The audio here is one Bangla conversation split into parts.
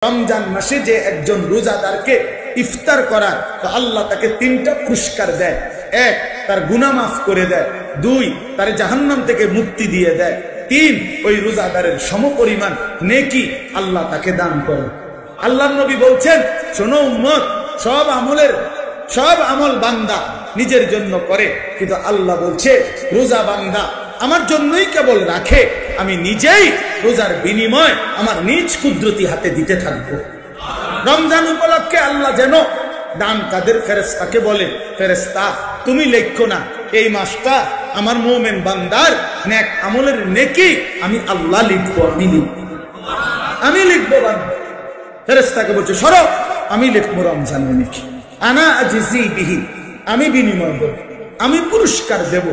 রমজান মাসে যে একজন রোজাদারকে ইফতার করার তো আল্লাহ তাকে তিনটা পুরস্কার দেয়। এক, তার গুনাহ মাফ করে দেয়। দুই, তার জাহান্নাম থেকে মুক্তি দিয়ে দেয়। তিন, ওই রোজাদারের সমপরিমাণ নেকি আল্লাহ তাকে দান করে। আল্লাহর নবী বলছেন, শোনো উম্মত, সব আমল বান্দা নিজের জন্য করে, কিন্তু আল্লাহ বলছে রোজা বান্দা আমার জন্যই কেবল রাখে, আমি নিজেই রোজার বিনিময় আমার নিজ কুদরতি হাতে দিতে থাকবো। রমজান উপলক্ষে আল্লাহ যেন দান কাদের ফেরেশতাকে বলে, ফেরেশতা তুমি লেখো না এই মাসটা আমার মুমিন বান্দার নেক আমলের নেকি আমি আল্লাহ লিখবো, আমি লিখবো। ফেরেশতাকে বলছে সরো, আমি লিখবো রমজানের নেকি, আনা আজিজি বিহি, আমি বিনিময় দেব, আমি পুরস্কার দেব।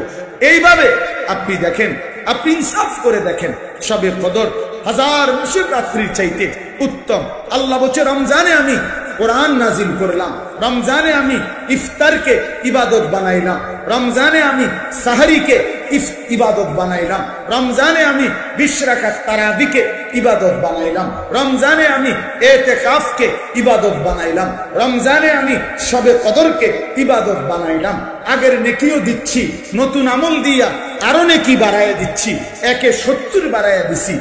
এইভাবে আপনি দেখেন, আপনি ইনসাফ করে দেখেন, শবে কদর হাজার মাসের রাত্রির চাইতে উত্তম। আল্লাহ বলছে রমজানে আমি কোরআন নাজিল করলাম, রমজানে আমি ইফতারকে ইবাদত বানাইলাম, রমজানে আমি সাহরিকে ইবাদত বানাইলাম, রমজানে আমি 20 রাকাত তারাবিকে ইবাদত বানাইলাম, রমজানে আমি এতেকাফকে ইবাদত বানাইলাম, রমজানে আমি শবে কদরকে ইবাদত বানাইলাম। আগের নেকিও দিচ্ছি, নতুন আমল দিয়া আরো নেকি বাড়াইয়া দিচ্ছি, 170 বাড়াইয়া দিছি।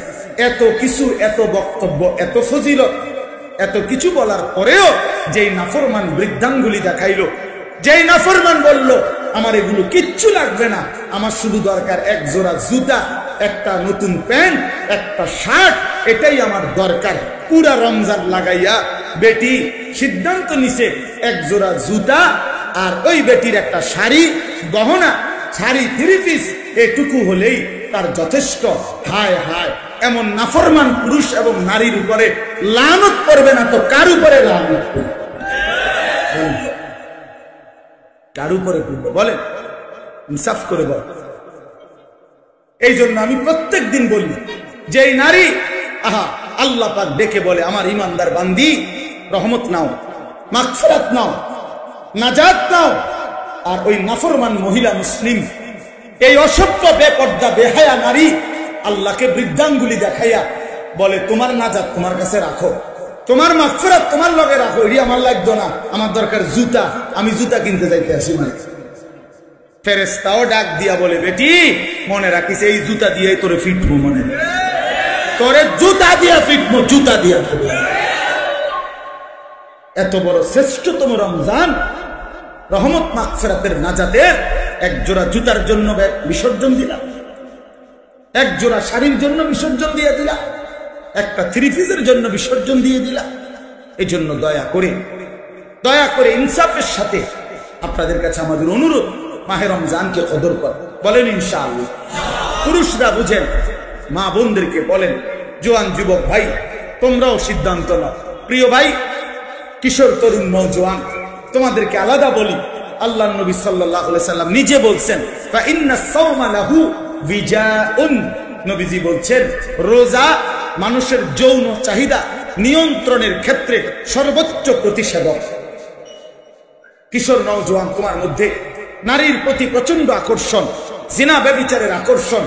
এত কিছু, এত বক্তব্য, এত ফজিলত, এত কিছু বলার পরেও যেই নাফরমান বৃদ্ধাঙ্গুলি দেখাইলো, যেই নাফরমান বলল আমার এগুলো কিচ্ছু লাগবে না, আমার শুধু দরকার এক জোড়া জুতা, একটা নতুন প্যান্ট, একটা শার্ট, এটাই আমার দরকার। পুরা রমজান লাগাইয়া বেটি সিদ্ধান্ত নিছে এক জোড়া জুতা আর ওই বেটির একটা শাড়ি, গহনা, শাড়ি 3 পিস, এটুকু হলেই তার যথেষ্ট। হায় হায়, এমন নাফরমান পুরুষ এবং নারীর উপরে লানত করবে না তো কার উপরে লানত করবে? কার উপরে করবে বলেন? ইনসাফ করে বল। এই জন্য আমি প্রত্যেক দিন বলি, যে নারী আল্লাহ পাক ডেকে বলে আমার ইমানদার বান্দি রহমত নাও, মাগফিরাত নাও, নাজাত নাও, আর ওই নাফরমান মহিলা মুসলিম, এই অসভ্য বেপর্দা বেহায়া নারী আল্লাহকে বৃদ্ধাঙ্গুলি দেখাইয়া বলে তোমার নাজাত তোমার কাছে রাখো, তোমার মাগফিরাত তোমার লগে রাখো, এটি আমার লাগতো না, আমার দরকার জুতা, আমি জুতা কিনতে যাইতে আসি। মানে ফেরেশতাও ডাক দিয়া বলে বেটি মনে রাখিস এই জুতা দিয়ে তোরে ফিটবো, মনে তোরে জুতা দিয়া ফিটবো, জুতা দিয়া। এত বড় শ্রেষ্ঠতম রমজান, রহমত মাগফিরাতের নাজাতের এক জোড়া জুতার জন্য বিসর্জন দিলাম, এক জোড়া শাড়ির জন্য বিসর্জন দিয়ে দিলাম, একটা 3 পিসের জন্য বিসর্জন দিয়ে দিলাম। এই জন্য দয়া করে ইনসাফের সাথে আপনাদের কাছে আমাদের অনুরোধ, মাহে রমজানকে কদর কর, বলেন ইনশাআল্লাহ। পুরুষরা বুঝেন, মা বোনদেরকে বলেন, জোয়ান যুবক ভাই তোমরাও সিদ্ধান্ত নাও। প্রিয় ভাই কিশোর তরুণ নওজোয়ান, তোমাদেরকে আলাদা বলি, আল্লাহর নবী সাল্লাল্লাহু আলাইহি সাল্লাম নিজে বলছেন ফা ইন্নাস সাওমা লাহু বিজাউন, নবীজি বলছেন রোজা মানুষের যৌন চাহিদা নিয়ন্ত্রণের ক্ষেত্রে সর্বোচ্চ প্রতিষেধক। কিশোর নওজোয়ান, তোমার মধ্যে নারীর প্রতি প্রচন্ড আকর্ষণ, জিনা ব্যভিচারের আকর্ষণ,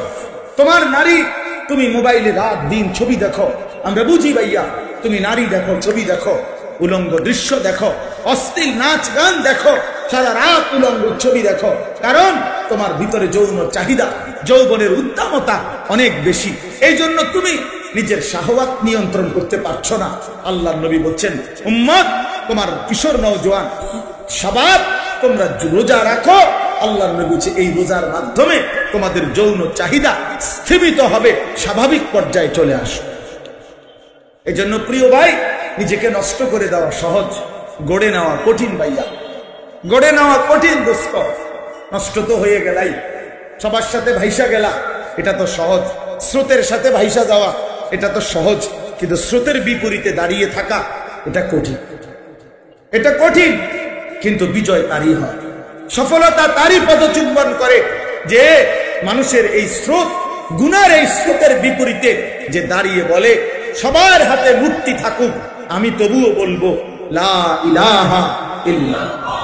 তোমার নারী, তুমি মোবাইলে রাত দিন ছবি দেখো, আমরা বুঝি ভাইয়া, তুমি নারী দেখো, ছবি দেখো, উলঙ্গ দৃশ্য দেখো, অশ্লীল নাচ গান দেখো, সারা রাত উলঙ্গ ছবি দেখো, কারণ তোমার ভিতরে যৌন চাহিদা, যৌবনের উদ্দামতা অনেক বেশি। এই জন্য তুমি নিজের শাহওয়াত নিয়ন্ত্রণ করতে পারছো না। আল্লাহর নবী বলছেন উম্মত, তোমার কিশোর নওজোয়ান শাবাব তোমরা রোজা রাখো। আল্লাহর নবী বলছে এই রোজার মাধ্যমে তোমাদের যৌন চাহিদা স্থিমিত হবে, স্বাভাবিক পর্যায়ে চলে আসো। এই জন্য প্রিয় ভাই, নিজেকে নষ্ট করে দেওয়া সহজ, গড়ে নেওয়া কঠিন ভাইয়া, গড়ে নেওয়া কঠিন দোস্ত। নষ্ট তো হয়ে গেলাই, সবার সাথে ভাইসা গেলা, এটা তো সহজ। স্রোতের সাথে ভাইসা যাওয়া এটা তো সহজ, কিন্তু স্রোতের বিপরীতে দাঁড়িয়ে থাকা এটা কঠিন, এটা কঠিন, কিন্তু বিজয় তারই হয়, সফলতা তারই পদচুম্বন করে যে মানুষের এই স্রোত, গুনার এই স্রোতের বিপরীতে যে দাঁড়িয়ে বলে সবার হাতে মুক্তি থাকুক, আমি তবুও বলবো লা ইলাহা ইল্লাল্লাহ।